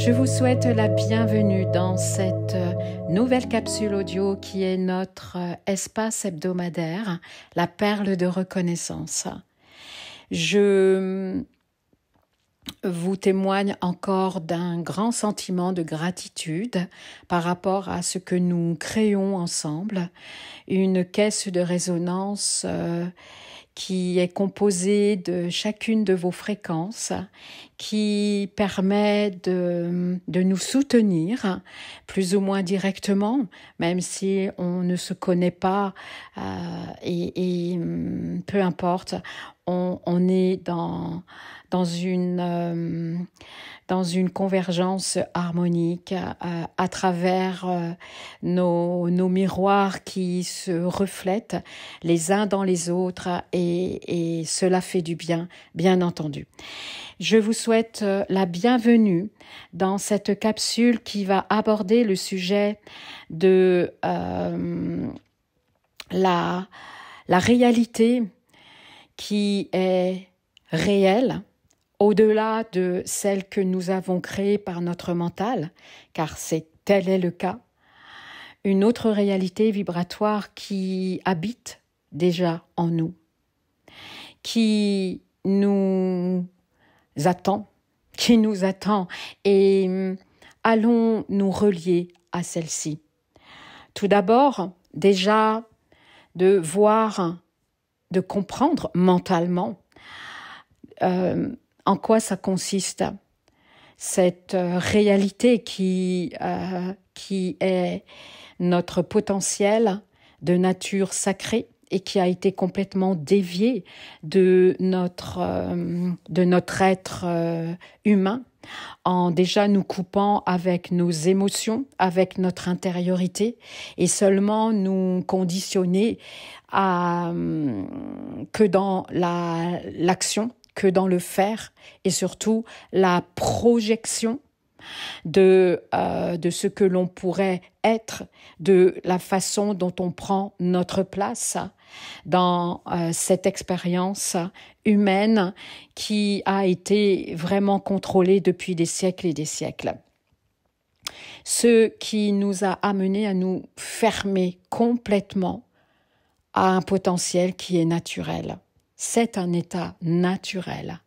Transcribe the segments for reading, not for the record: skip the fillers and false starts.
Je vous souhaite la bienvenue dans cette nouvelle capsule audio qui est notre espace hebdomadaire, la perle de reconnaissance. Je vous témoigne encore d'un grand sentiment de gratitude par rapport à ce que nous créons ensemble, une caisse de résonance qui est composée de chacune de vos fréquences, qui permet de nous soutenir plus ou moins directement, même si on ne se connaît pas, et peu importe, on est dans une convergence harmonique à travers nos miroirs qui se reflètent les uns dans les autres et cela fait du bien, bien entendu. Je vous souhaite la bienvenue dans cette capsule qui va aborder le sujet de la réalité qui est réelle, au-delà de celle que nous avons créée par notre mental, car tel est le cas, une autre réalité vibratoire qui habite déjà en nous, qui nous attend, et allons nous relier à celle-ci. Tout d'abord, déjà, de voir, de comprendre mentalement en quoi ça consiste, cette réalité qui est notre potentiel de nature sacrée et qui a été complètement déviée de notre être humain, en déjà nous coupant avec nos émotions, avec notre intériorité, et seulement nous conditionner que dans l'action, que dans le faire, et surtout la projection de ce que l'on pourrait être, de la façon dont on prend notre place dans cette expérience humaine qui a été vraiment contrôlée depuis des siècles et des siècles. Ce qui nous a amenés à nous fermer complètement à un potentiel qui est naturel. C'est un état naturel,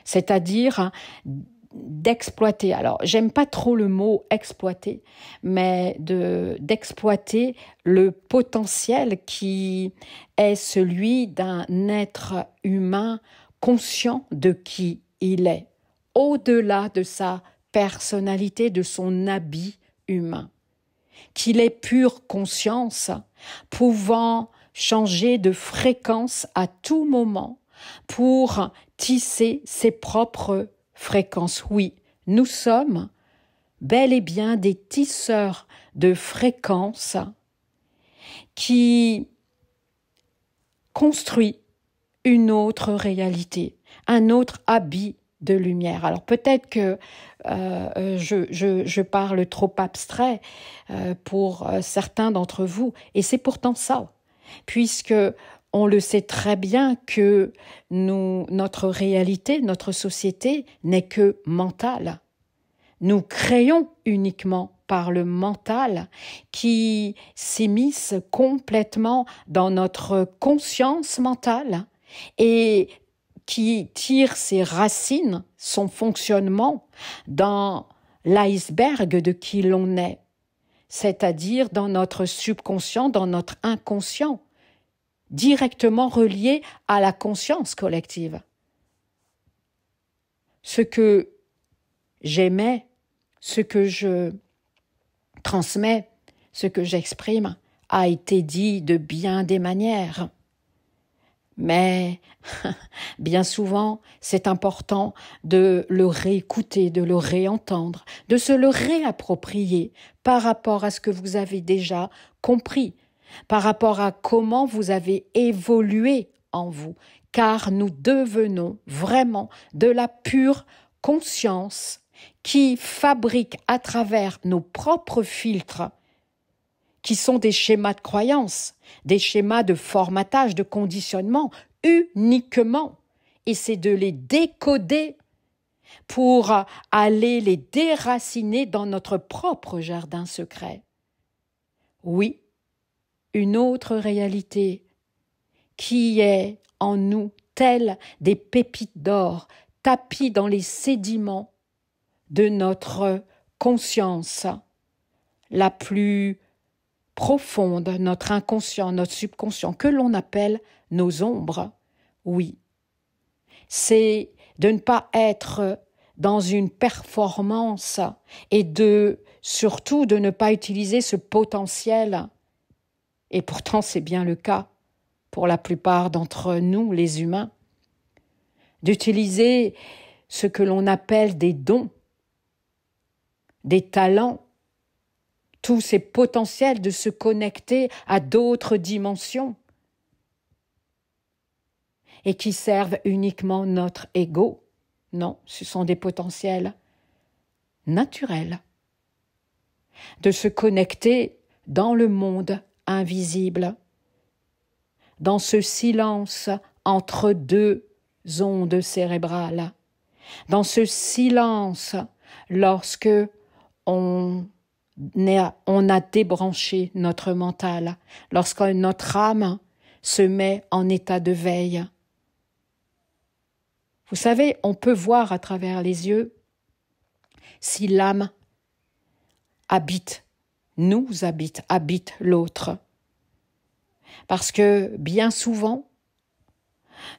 c'est-à-dire d'exploiter. Alors, j'aime pas trop le mot exploiter, mais d'exploiter le potentiel qui est celui d'un être humain conscient de qui il est, au-delà de sa personnalité, de son habit humain, qu'il est pure conscience, pouvant changer de fréquence à tout moment pour tisser ses propres fréquences. Oui, nous sommes bel et bien des tisseurs de fréquences qui construit une autre réalité, un autre habit de lumière. Alors peut-être que je parle trop abstrait pour certains d'entre vous, et c'est pourtant ça, puisque on le sait très bien que notre réalité, notre société n'est que mentale. Nous créons uniquement par le mental qui s'immisce complètement dans notre conscience mentale et qui tire ses racines, son fonctionnement dans l'iceberg de qui l'on est, c'est-à-dire dans notre subconscient, dans notre inconscient, directement relié à la conscience collective. Ce que j'émets, ce que je transmets, ce que j'exprime a été dit de bien des manières. Mais bien souvent, c'est important de le réécouter, de le réentendre, de se le réapproprier par rapport à ce que vous avez déjà compris, par rapport à comment vous avez évolué en vous, car nous devenons vraiment de la pure conscience qui fabrique à travers nos propres filtres, qui sont des schémas de croyance, des schémas de formatage, de conditionnement uniquement. Et c'est de les décoder pour aller les déraciner dans notre propre jardin secret. Oui, une autre réalité qui est en nous telle des pépites d'or tapies dans les sédiments de notre conscience la plus profonde, notre inconscient, notre subconscient, que l'on appelle nos ombres. Oui, c'est de ne pas être dans une performance et surtout de ne pas utiliser ce potentiel. Et pourtant, c'est bien le cas pour la plupart d'entre nous, les humains, d'utiliser ce que l'on appelle des dons, des talents, tous ces potentiels de se connecter à d'autres dimensions et qui servent uniquement notre ego. Non, ce sont des potentiels naturels de se connecter dans le monde invisible, dans ce silence entre deux ondes cérébrales, dans ce silence lorsque on a débranché notre mental, lorsque notre âme se met en état de veille. Vous savez, on peut voir à travers les yeux si l'âme habite l'autre. Parce que bien souvent,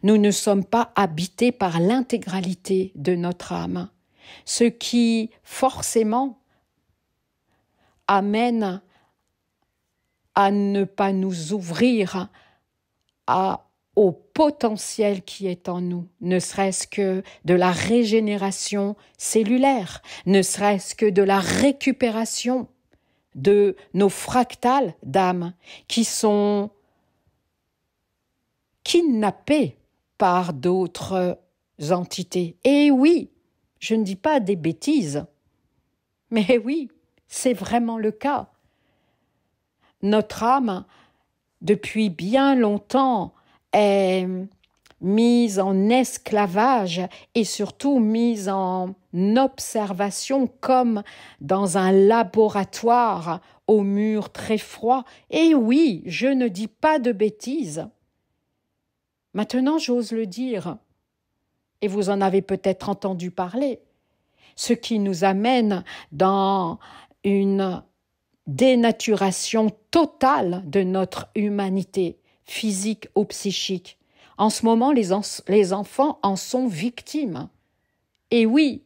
nous ne sommes pas habités par l'intégralité de notre âme, ce qui forcément amène à ne pas nous ouvrir au potentiel qui est en nous, ne serait-ce que de la régénération cellulaire, ne serait-ce que de la récupération de nos fractales d'âme qui sont kidnappées par d'autres entités. Et oui, je ne dis pas des bêtises, mais oui, c'est vraiment le cas. Notre âme, depuis bien longtemps, est mise en esclavage et surtout mise en observation comme dans un laboratoire aux murs très froids. Et oui, je ne dis pas de bêtises. Maintenant, j'ose le dire, et vous en avez peut-être entendu parler, ce qui nous amène dans une dénaturation totale de notre humanité, physique ou psychique. En ce moment, les enfants en sont victimes. Et oui,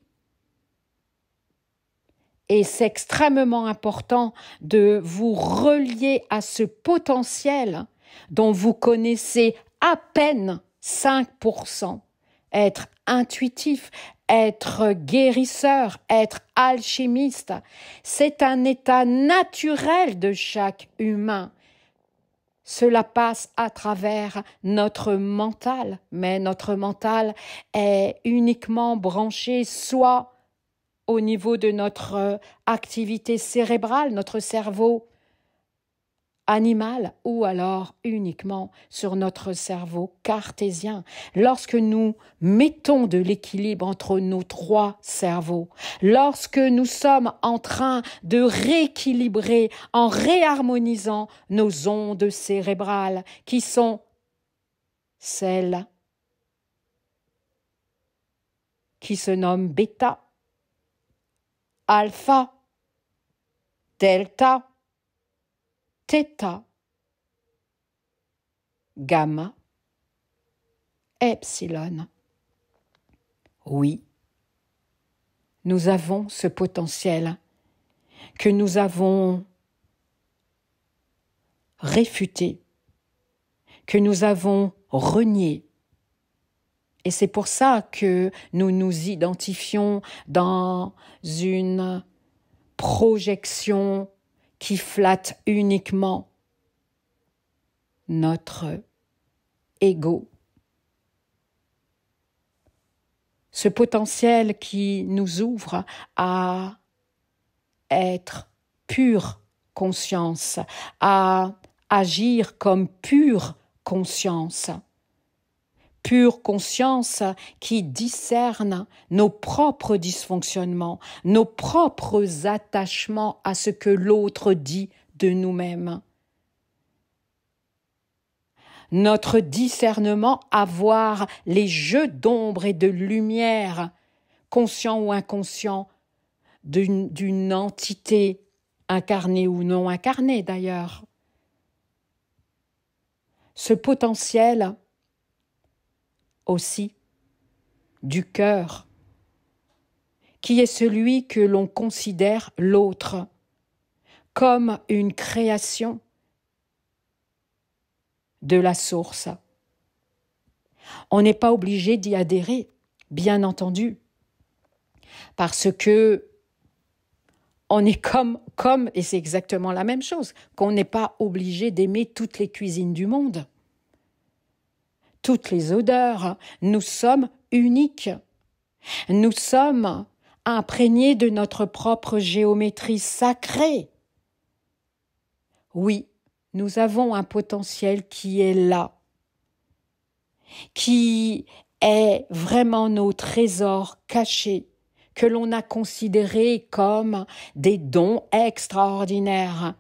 et c'est extrêmement important de vous relier à ce potentiel dont vous connaissez à peine 5%. Être intuitif, être guérisseur, être alchimiste, c'est un état naturel de chaque humain. Cela passe à travers notre mental, mais notre mental est uniquement branché soit au niveau de notre activité cérébrale, notre cerveau animal, ou alors uniquement sur notre cerveau cartésien. Lorsque nous mettons de l'équilibre entre nos trois cerveaux, lorsque nous sommes en train de rééquilibrer en réharmonisant nos ondes cérébrales qui sont celles qui se nomment bêta, alpha, delta, theta, gamma, epsilon. Oui, nous avons ce potentiel que nous avons réfuté, que nous avons renié. Et c'est pour ça que nous nous identifions dans une projection qui flatte uniquement notre ego. Ce potentiel qui nous ouvre à être pure conscience, à agir comme pure conscience, pure conscience qui discerne nos propres dysfonctionnements, nos propres attachements à ce que l'autre dit de nous-mêmes. Notre discernement à voir les jeux d'ombre et de lumière, conscients ou inconscients, d'une entité incarnée ou non incarnée d'ailleurs. Ce potentiel aussi du cœur, qui est celui que l'on considère l'autre comme une création de la source. On n'est pas obligé d'y adhérer, bien entendu, parce que on est comme, et c'est exactement la même chose, qu'on n'est pas obligé d'aimer toutes les cuisines du monde. Toutes les odeurs, nous sommes uniques. Nous sommes imprégnés de notre propre géométrie sacrée. Oui, nous avons un potentiel qui est là, qui est vraiment nos trésors cachés, que l'on a considérés comme des dons extraordinaires,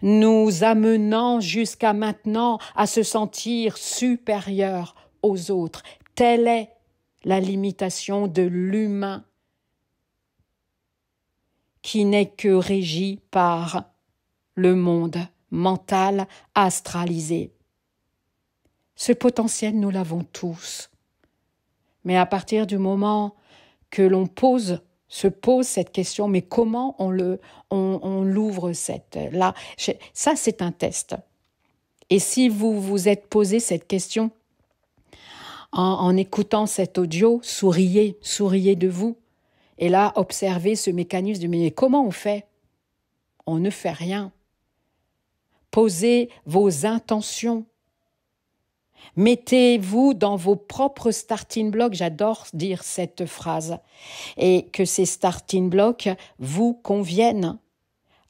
nous amenant jusqu'à maintenant à se sentir supérieurs aux autres. Telle est la limitation de l'humain qui n'est que régi par le monde mental astralisé. Ce potentiel, nous l'avons tous. Mais à partir du moment que l'on se pose cette question, mais comment on l'ouvre là, ça c'est un test. Et si vous vous êtes posé cette question en écoutant cet audio, souriez de vous. Et là, observez ce mécanisme de mais comment on fait? On ne fait rien. Posez vos intentions. Mettez-vous dans vos propres starting blocks, j'adore dire cette phrase, et que ces starting blocks vous conviennent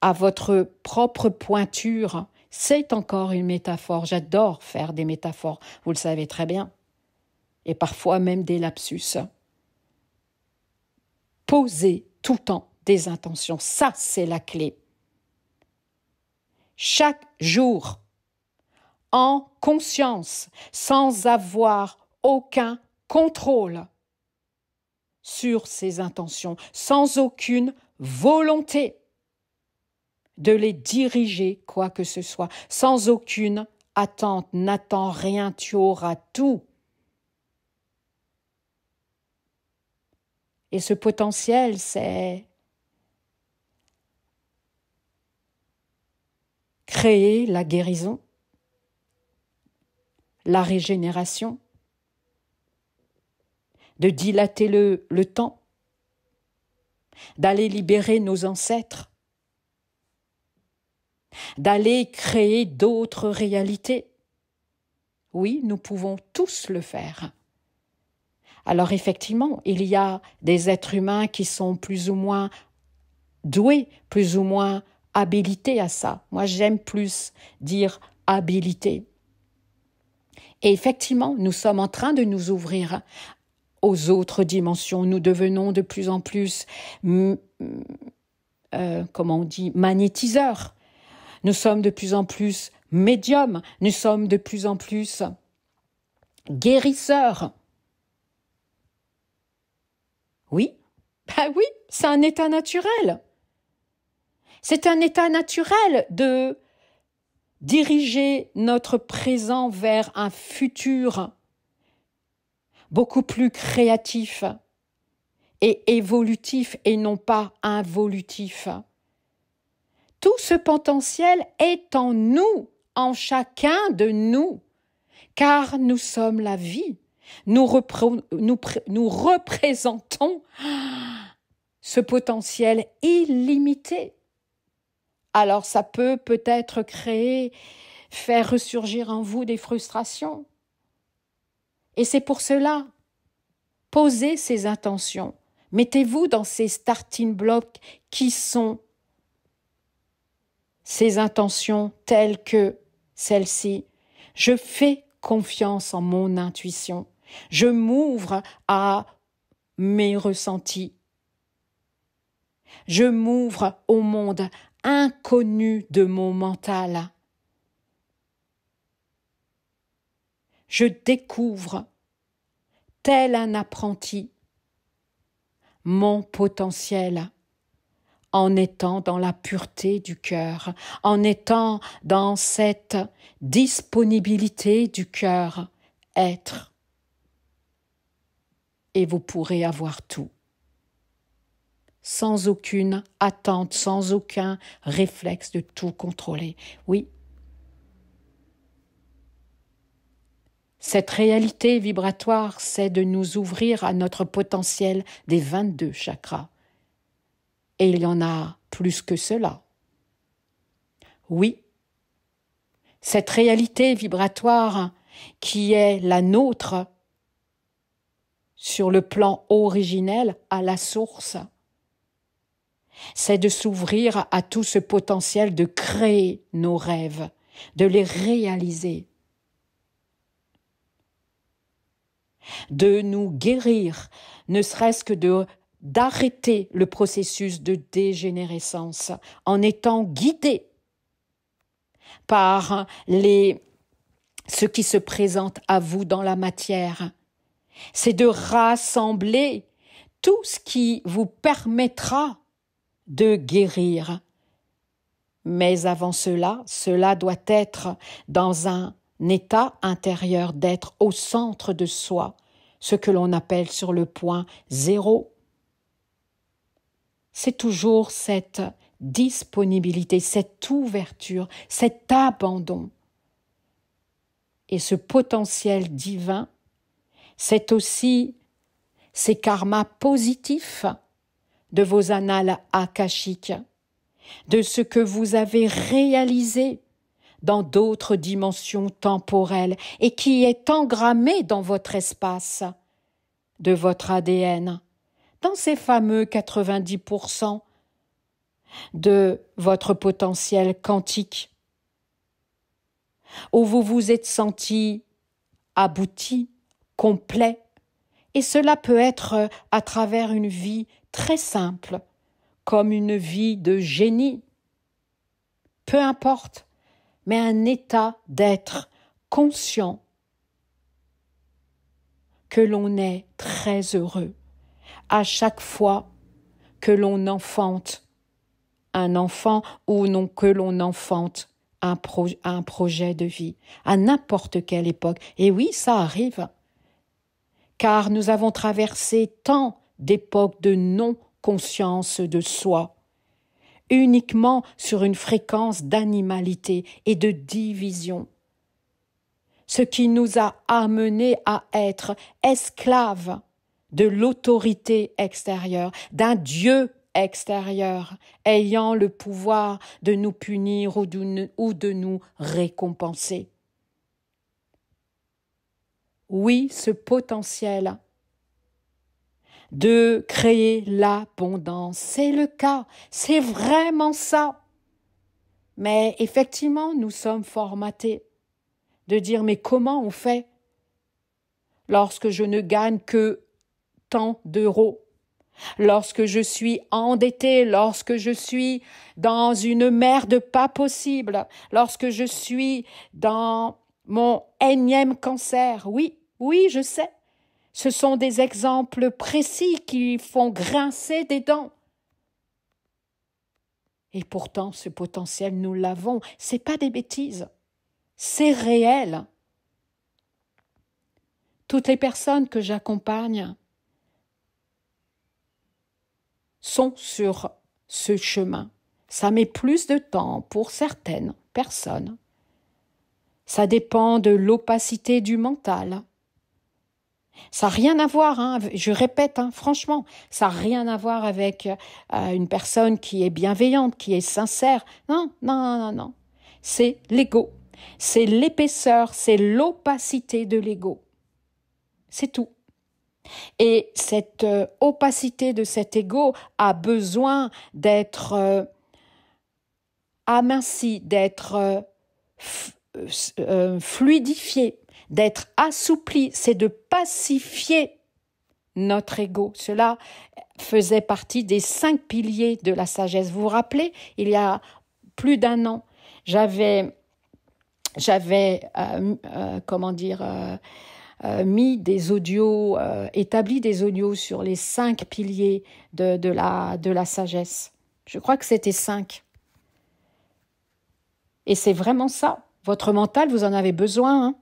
à votre propre pointure. C'est encore une métaphore, j'adore faire des métaphores, vous le savez très bien, et parfois même des lapsus. Posez tout le temps des intentions, ça c'est la clé. Chaque jour, en conscience, sans avoir aucun contrôle sur ses intentions, sans aucune volonté de les diriger quoi que ce soit, sans aucune attente, n'attends rien, tu auras tout. Et ce potentiel, c'est créer la guérison, la régénération, de dilater le temps, d'aller libérer nos ancêtres, d'aller créer d'autres réalités. Oui, nous pouvons tous le faire. Alors effectivement, il y a des êtres humains qui sont plus ou moins doués, plus ou moins habilités à ça. Moi, j'aime plus dire habilités. Et effectivement, nous sommes en train de nous ouvrir aux autres dimensions. Nous devenons de plus en plus, magnétiseurs. Nous sommes de plus en plus médiums. Nous sommes de plus en plus guérisseurs. Oui, oui, c'est un état naturel. C'est un état naturel de diriger notre présent vers un futur beaucoup plus créatif et évolutif et non pas involutif. Tout ce potentiel est en nous, en chacun de nous, car nous sommes la vie. Nous représentons ce potentiel illimité. Alors ça peut peut-être faire ressurgir en vous des frustrations. Et c'est pour cela, posez ces intentions. Mettez-vous dans ces starting blocks qui sont ces intentions telles que celles-ci. Je fais confiance en mon intuition. Je m'ouvre à mes ressentis. Je m'ouvre au monde inconnu de mon mental. Je découvre, tel un apprenti, mon potentiel en étant dans la pureté du cœur, en étant dans cette disponibilité du cœur, être. Et vous pourrez avoir tout, sans aucune attente, sans aucun réflexe de tout contrôler. Oui, cette réalité vibratoire, c'est de nous ouvrir à notre potentiel des 22 chakras. Et il y en a plus que cela. Oui, cette réalité vibratoire qui est la nôtre sur le plan originel, à la source, c'est de s'ouvrir à tout ce potentiel de créer nos rêves, de les réaliser, de nous guérir, ne serait-ce que d'arrêter le processus de dégénérescence en étant guidé par ce qui se présente à vous dans la matière. C'est de rassembler tout ce qui vous permettra de guérir. Mais avant cela doit être dans un état intérieur, d'être au centre de soi, ce que l'on appelle sur le point zéro. C'est toujours cette disponibilité, cette ouverture, cet abandon. Et ce potentiel divin, c'est aussi ces karmas positifs de vos annales akashiques, de ce que vous avez réalisé dans d'autres dimensions temporelles et qui est engrammé dans votre espace de votre ADN, dans ces fameux 90% de votre potentiel quantique, où vous vous êtes senti abouti, complet, et cela peut être à travers une vie très simple, comme une vie de génie, peu importe, mais un état d'être conscient que l'on est très heureux à chaque fois que l'on enfante un enfant ou non que l'on enfante un projet de vie, à n'importe quelle époque. Et oui, ça arrive, car nous avons traversé tant d'époques de non-conscience de soi, uniquement sur une fréquence d'animalité et de division, ce qui nous a amenés à être esclaves de l'autorité extérieure, d'un Dieu extérieur, ayant le pouvoir de nous punir ou de nous récompenser. Oui, ce potentiel de créer l'abondance, c'est le cas, c'est vraiment ça. Mais effectivement, nous sommes formatés de dire, mais comment on fait lorsque je ne gagne que tant d'euros, lorsque je suis endetté, lorsque je suis dans une merde pas possible, lorsque je suis dans mon énième cancer. Oui, je sais. Ce sont des exemples précis qui font grincer des dents. Et pourtant, ce potentiel, nous l'avons. C'est pas des bêtises. C'est réel. Toutes les personnes que j'accompagne sont sur ce chemin. Ça met plus de temps pour certaines personnes. Ça dépend de l'opacité du mental. Ça n'a rien à voir, je répète, franchement, ça n'a rien à voir avec une personne qui est bienveillante, qui est sincère. Non. C'est l'ego. C'est l'épaisseur, c'est l'opacité de l'ego. C'est tout. Et cette opacité de cet ego a besoin d'être amincie, d'être fluidifiée, d'être assoupli, c'est de pacifier notre ego. Cela faisait partie des 5 piliers de la sagesse. Vous vous rappelez, il y a plus d'1 an, j'avais mis des audios, établi des audios sur les 5 piliers de la sagesse. Je crois que c'était 5. Et c'est vraiment ça. Votre mental, vous en avez besoin. Hein.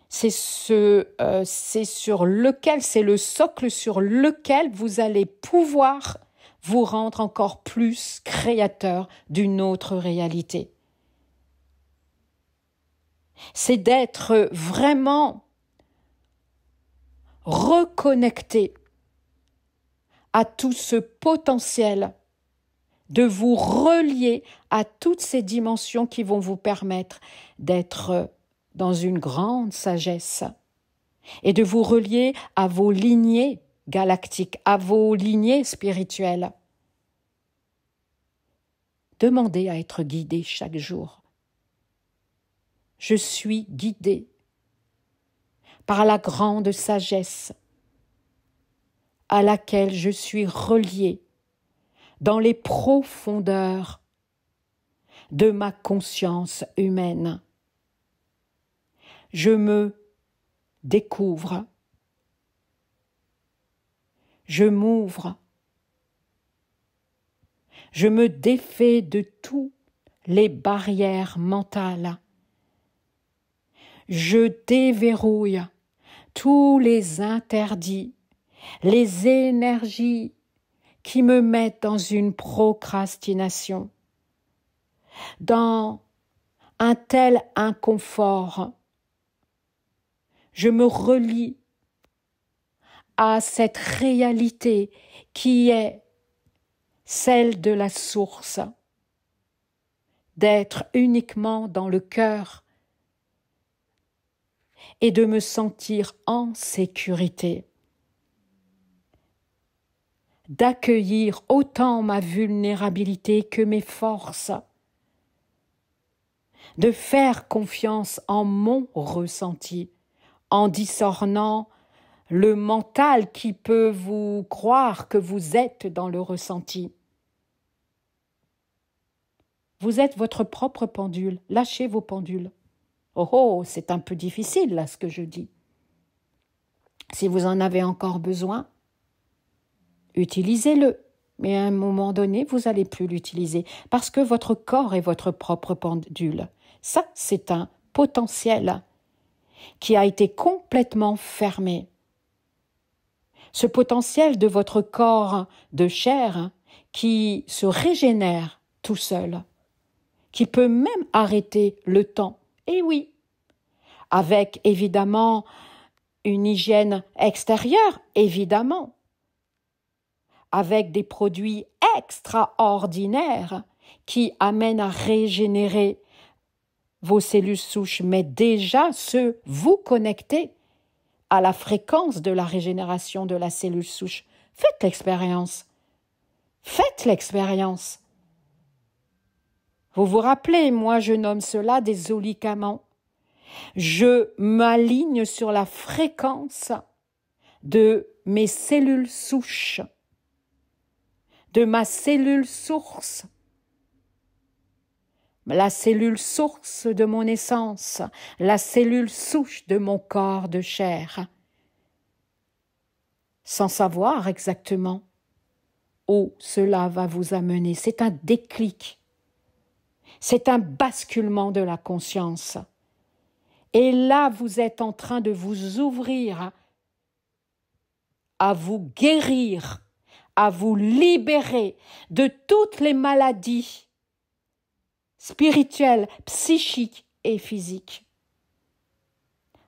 C'est sur lequel, c'est le socle sur lequel vous allez pouvoir vous rendre encore plus créateur d'une autre réalité. C'est d'être vraiment reconnecté à tout ce potentiel, de vous relier à toutes ces dimensions qui vont vous permettre d'être dans une grande sagesse et de vous relier à vos lignées galactiques, à vos lignées spirituelles. Demandez à être guidé chaque jour. Je suis guidé par la grande sagesse à laquelle je suis relié dans les profondeurs de ma conscience humaine. Je me découvre, je m'ouvre, je me défais de toutes les barrières mentales, je déverrouille tous les interdits, les énergies qui me mettent dans une procrastination, dans un tel inconfort. Je me relie à cette réalité qui est celle de la source, d'être uniquement dans le cœur et de me sentir en sécurité, d'accueillir autant ma vulnérabilité que mes forces, de faire confiance en mon ressenti, en discernant le mental qui peut vous croire que vous êtes dans le ressenti. Vous êtes votre propre pendule, lâchez vos pendules. Oh, c'est un peu difficile là ce que je dis. Si vous en avez encore besoin, utilisez-le. Mais à un moment donné, vous n'allez plus l'utiliser parce que votre corps est votre propre pendule. Ça, c'est un potentiel qui a été complètement fermé. Ce potentiel de votre corps de chair qui se régénère tout seul, qui peut même arrêter le temps. Et oui, avec évidemment une hygiène extérieure, évidemment, avec des produits extraordinaires qui amènent à régénérer vos cellules souches, mais déjà vous connecter à la fréquence de la régénération de la cellule souche. Faites l'expérience. Faites l'expérience. Vous vous rappelez, moi je nomme cela des olicaments. Je m'aligne sur la fréquence de mes cellules souches, de ma cellule source, la cellule source de mon essence, la cellule souche de mon corps de chair, sans savoir exactement où cela va vous amener. C'est un déclic, c'est un basculement de la conscience. Et là, vous êtes en train de vous ouvrir à vous guérir, à vous libérer de toutes les maladies spirituelles, psychiques et physiques.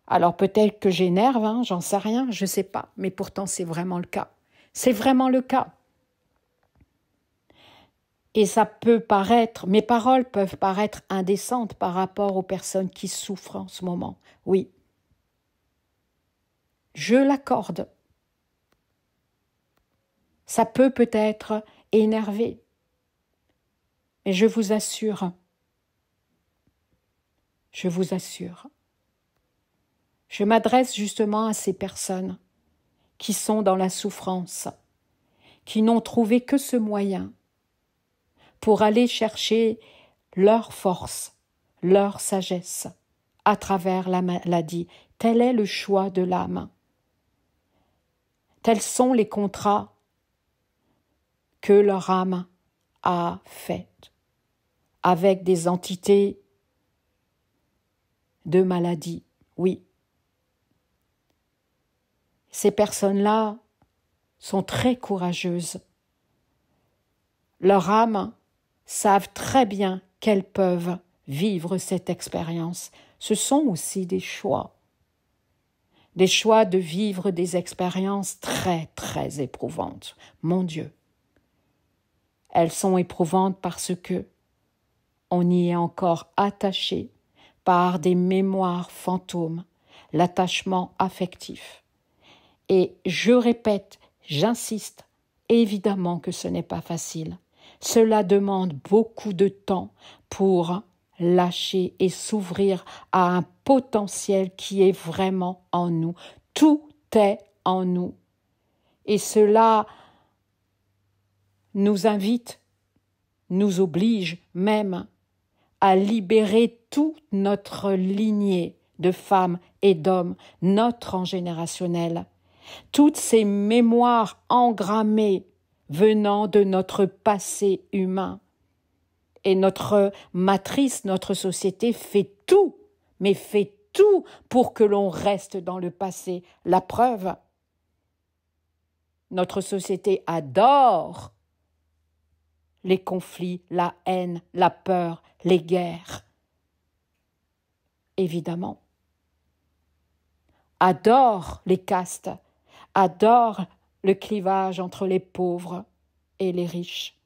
Alors peut-être que j'énerve, j'en sais rien, je ne sais pas, mais pourtant c'est vraiment le cas. C'est vraiment le cas. Et ça peut paraître, mes paroles peuvent paraître indécentes par rapport aux personnes qui souffrent en ce moment. Oui, je l'accorde. Ça peut peut-être énerver, mais je vous assure, Je m'adresse justement à ces personnes qui sont dans la souffrance, qui n'ont trouvé que ce moyen pour aller chercher leur force, leur sagesse à travers la maladie. Tel est le choix de l'âme. Tels sont les contrats que leur âme a faits avec des entités de maladie. Oui. Ces personnes-là sont très courageuses. Leurs âmes savent très bien qu'elles peuvent vivre cette expérience. Ce sont aussi des choix de vivre des expériences très, très éprouvantes. Mon Dieu, elles sont éprouvantes parce que on y est encore attaché par des mémoires fantômes, l'attachement affectif. Et je répète, j'insiste, évidemment que ce n'est pas facile. Cela demande beaucoup de temps pour lâcher et s'ouvrir à un potentiel qui est vraiment en nous. Tout est en nous. Et cela nous invite, nous oblige même à libérer toute notre lignée de femmes et d'hommes, notre transgénérationnel. Toutes ces mémoires engrammées venant de notre passé humain. Et notre matrice, notre société fait tout, mais fait tout pour que l'on reste dans le passé. La preuve, notre société adore les conflits, la haine, la peur, les guerres. Évidemment. Adore les castes, adore le clivage entre les pauvres et les riches.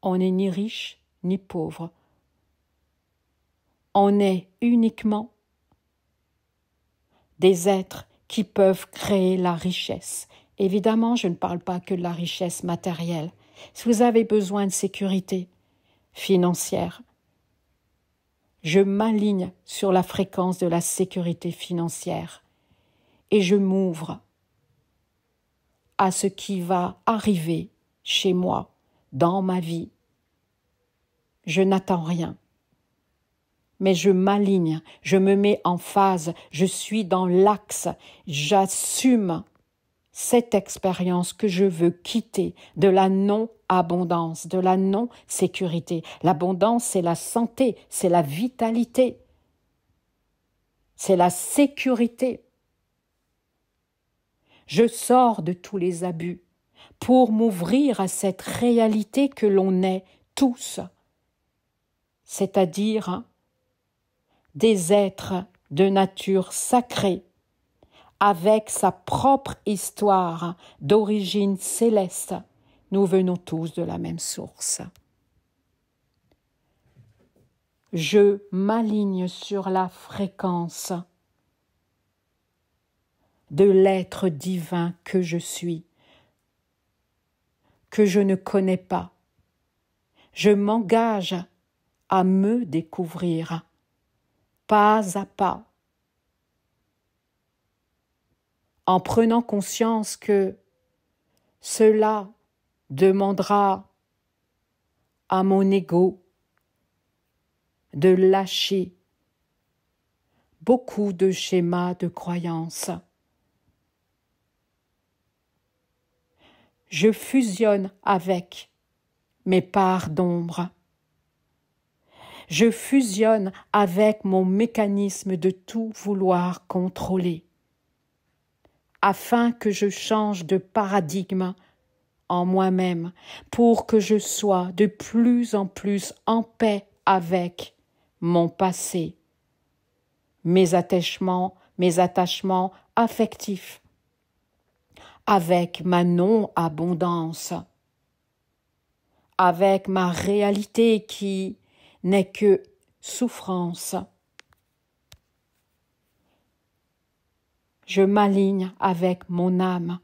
On n'est ni riche ni pauvre. On est uniquement des êtres qui peuvent créer la richesse. Évidemment, je ne parle pas que de la richesse matérielle. Si vous avez besoin de sécurité financière, je m'aligne sur la fréquence de la sécurité financière et je m'ouvre à ce qui va arriver chez moi, dans ma vie. Je n'attends rien, mais je m'aligne, je me mets en phase, je suis dans l'axe, j'assume cette expérience que je veux quitter de la non-abondance, de la non-sécurité. L'abondance, c'est la santé, c'est la vitalité, c'est la sécurité. Je sors de tous les abus pour m'ouvrir à cette réalité que l'on est tous, c'est-à-dire des êtres de nature sacrée, avec sa propre histoire d'origine céleste. Nous venons tous de la même source. Je m'aligne sur la fréquence de l'être divin que je suis, que je ne connais pas. Je m'engage à me découvrir, pas à pas, en prenant conscience que cela demandera à mon ego de lâcher beaucoup de schémas de croyances. Je fusionne avec mes parts d'ombre. Je fusionne avec mon mécanisme de tout vouloir contrôler, afin que je change de paradigme en moi-même, pour que je sois de plus en plus en paix avec mon passé, mes attachements affectifs, avec ma non-abondance, avec ma réalité qui n'est que souffrance. Je m'aligne avec mon âme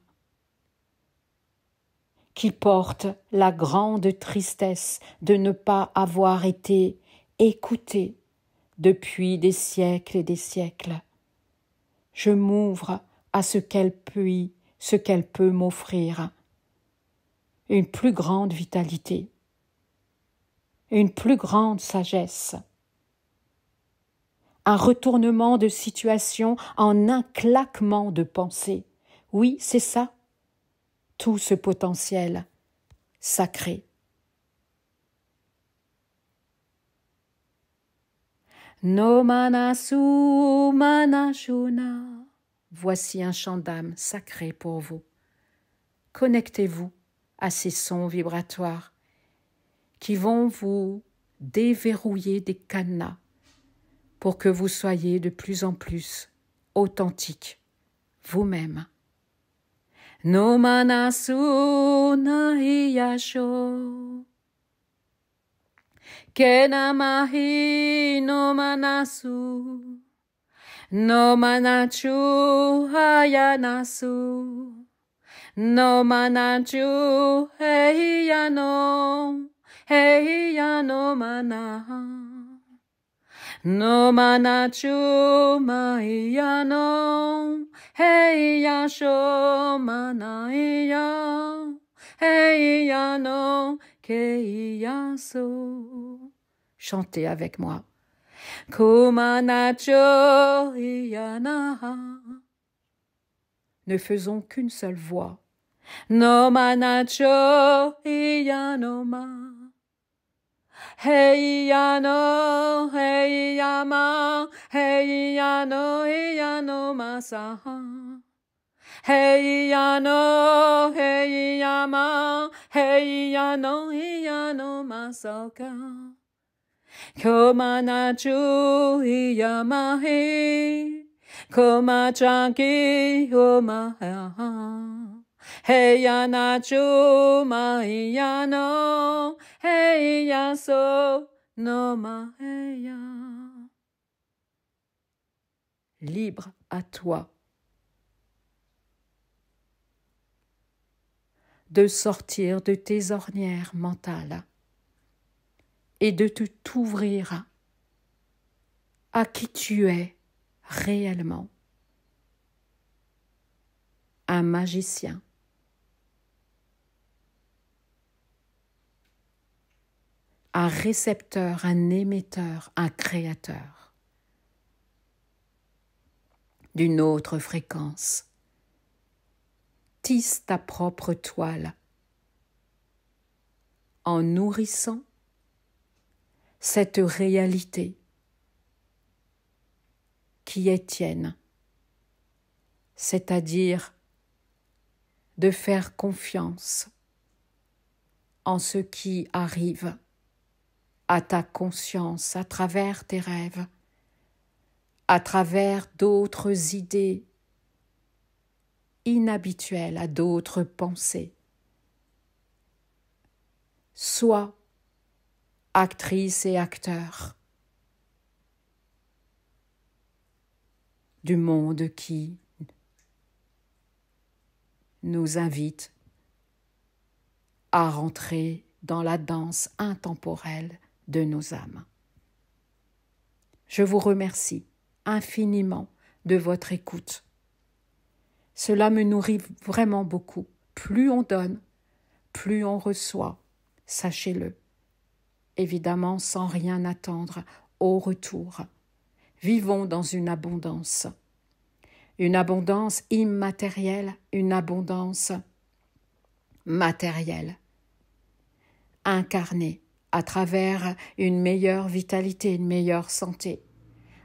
qui porte la grande tristesse de ne pas avoir été écoutée depuis des siècles et des siècles. Je m'ouvre à ce qu'elle peut m'offrir. Une plus grande vitalité, une plus grande sagesse, un retournement de situation en un claquement de pensée. Oui, c'est ça, tout ce potentiel sacré. No manasu manashuna. Voici un chant d'âme sacré pour vous. Connectez-vous à ces sons vibratoires qui vont vous déverrouiller des cadenas pour que vous soyez de plus en plus authentique, vous-même. No manasu nahiyasho kenamahi no manasu no manachu hayanasu no manachu heiyano mana no manachu maiyano heiyasho manaiya heiyano keiyaso. Chantez avec moi. Kumanacho iyana. Ne faisons qu'une seule voix. No manacho iyanoma. Heiyano, heiyama, heiyano, heiyano masaha. Heiyano, heiyama, heiyano, heiyano masaka. Komanachu iyamahi, komachanki omaha. Heiyanachu maiyano, heiyaso no maheya. Libre à toi de sortir de tes ornières mentales et de t'ouvrir à qui tu es réellement. Un magicien. Un récepteur, un émetteur, un créateur d'une autre fréquence. Tisse ta propre toile en nourrissant cette réalité qui est tienne, c'est-à-dire de faire confiance en ce qui arrive à ta conscience à travers tes rêves, à travers d'autres idées inhabituelles, à d'autres pensées. Sois actrice et acteur du monde qui nous invite à rentrer dans la danse intemporelle de nos âmes. Je vous remercie infiniment de votre écoute. Cela me nourrit vraiment beaucoup. Plus on donne, plus on reçoit, sachez-le. Évidemment, sans rien attendre au retour. Vivons dans une abondance immatérielle, une abondance matérielle, incarnée à travers une meilleure vitalité, une meilleure santé,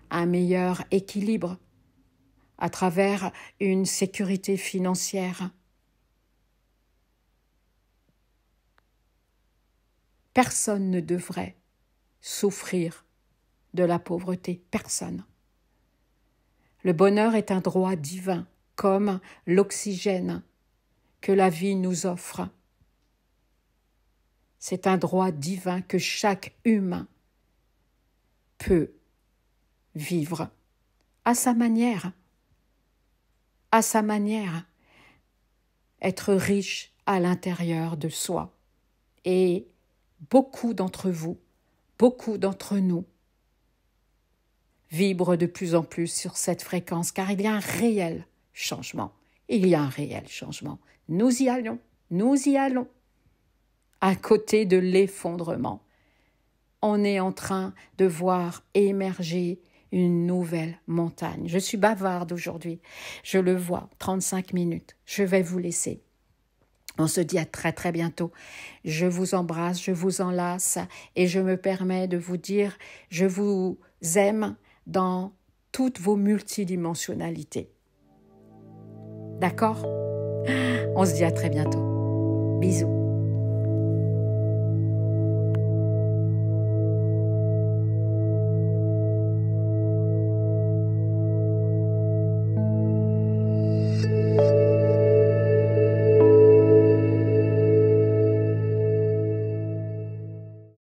un meilleur équilibre, à travers une sécurité financière. Personne ne devrait souffrir de la pauvreté, personne. Le bonheur est un droit divin, comme l'oxygène que la vie nous offre. C'est un droit divin que chaque humain peut vivre à sa manière, être riche à l'intérieur de soi. Et beaucoup d'entre vous, beaucoup d'entre nous, vibre de plus en plus sur cette fréquence, car il y a un réel changement. Il y a un réel changement. Nous y allons, nous y allons. À côté de l'effondrement, on est en train de voir émerger une nouvelle montagne. Je suis bavarde aujourd'hui, je le vois, 35 minutes. Je vais vous laisser. On se dit à très très bientôt. Je vous embrasse, je vous enlace et je me permets de vous dire, je vous aime dans toutes vos multidimensionnalités. D'accord ? On se dit à très bientôt. Bisous.